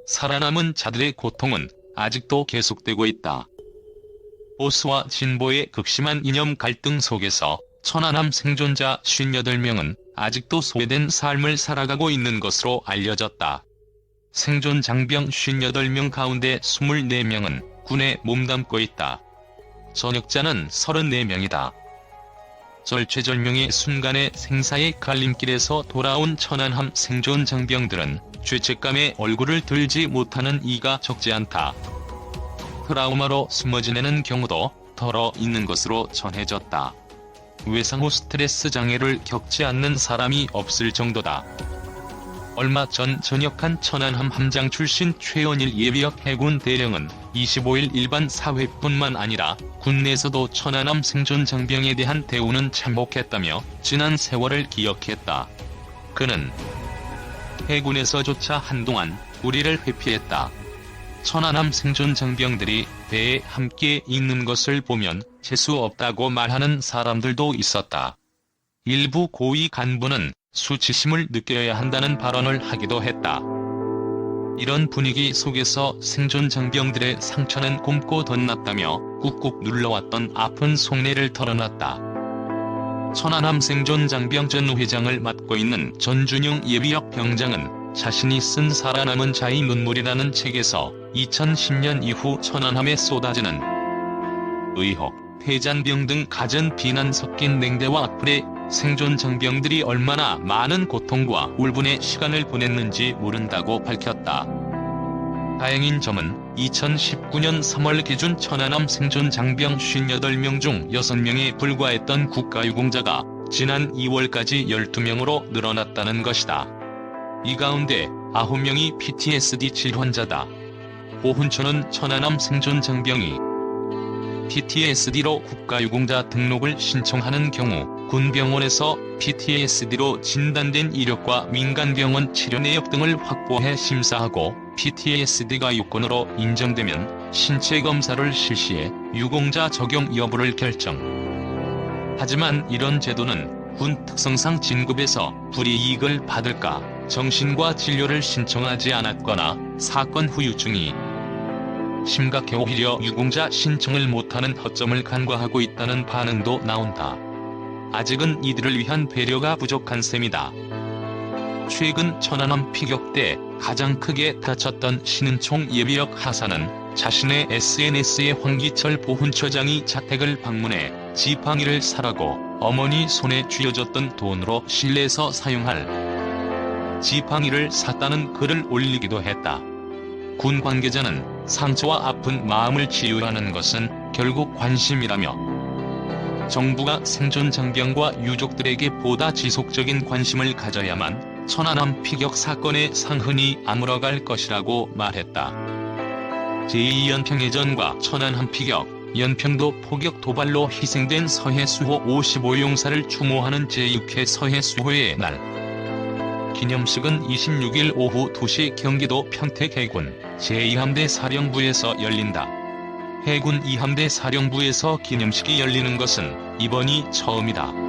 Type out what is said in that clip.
살아남은 자들의 고통은 아직도 계속되고 있다. 보수와 진보의 극심한 이념 갈등 속에서 천안함 생존자 58명은 아직도 소외된 삶을 살아가고 있는 것으로 알려졌다. 생존 장병 58명 가운데 24명은 군에 몸담고 있다. 전역자는 34명이다. 절체절명의 순간에 생사의 갈림길에서 돌아온 천안함 생존 장병들은 죄책감에 얼굴을 들지 못하는 이가 적지 않다. 트라우마로 숨어 지내는 경우도 덜어 있는 것으로 전해졌다. 외상후 스트레스 장애를 겪지 않는 사람이 없을 정도다. 얼마 전 전역한 천안함 함장 출신 최원일 예비역 해군 대령은 25일 일반 사회뿐만 아니라 군내에서도 천안함 생존 장병에 대한 대우는 참혹했다며 지난 세월을 기억했다. 그는 해군에서조차 한동안 우리를 회피했다. 천안함 생존 장병들이 배에 함께 있는 것을 보면 재수 없다고 말하는 사람들도 있었다. 일부 고위 간부는 수치심을 느껴야 한다는 발언을 하기도 했다. 이런 분위기 속에서 생존 장병들의 상처는 곪고 덧났다며 꾹꾹 눌러왔던 아픈 속내를 털어놨다. 천안함 생존 장병 전 회장을 맡고 있는 전준용 예비역 병장은 자신이 쓴 살아남은 자의 눈물이라는 책에서 2010년 이후 천안함에 쏟아지는 의혹, 폐잔병 등 갖은 비난 섞인 냉대와 악플에 생존 장병들이 얼마나 많은 고통과 울분의 시간을 보냈는지 모른다고 밝혔다. 다행인 점은 2019년 3월 기준 천안함 생존 장병 58명 중 6명에 불과했던 국가유공자가 지난 2월까지 12명으로 늘어났다는 것이다. 이 가운데 9명이 PTSD 질환자다. 보훈처는 천안함 생존 장병이 PTSD로 국가유공자 등록을 신청하는 경우 군병원에서 PTSD로 진단된 이력과 민간병원 치료 내역 등을 확보해 심사하고 PTSD가 요건으로 인정되면 신체 검사를 실시해 유공자 적용 여부를 결정. 하지만 이런 제도는 군 특성상 진급에서 불이익을 받을까 정신과 진료를 신청하지 않았거나 사건 후유증이 심각해 오히려 유공자 신청을 못하는 허점을 간과하고 있다는 반응도 나온다. 아직은 이들을 위한 배려가 부족한 셈이다. 최근 천안함 피격 때 가장 크게 다쳤던 신은총 예비역 하사는 자신의 SNS에 황기철 보훈처장이 자택을 방문해 지팡이를 사라고 어머니 손에 쥐어줬던 돈으로 실내에서 사용할 지팡이를 샀다는 글을 올리기도 했다. 군 관계자는 상처와 아픈 마음을 치유하는 것은 결국 관심이라며 정부가 생존 장병과 유족들에게 보다 지속적인 관심을 가져야만 천안함 피격 사건의 상흔이 아물어갈 것이라고 말했다. 제2연평해전과 천안함 피격, 연평도 포격 도발로 희생된 서해수호 55용사를 추모하는 제6회 서해수호의 날. 기념식은 26일 오후 2시 경기도 평택 해군 제2함대 사령부에서 열린다. 해군 2함대 사령부에서 기념식이 열리는 것은 이번이 처음이다.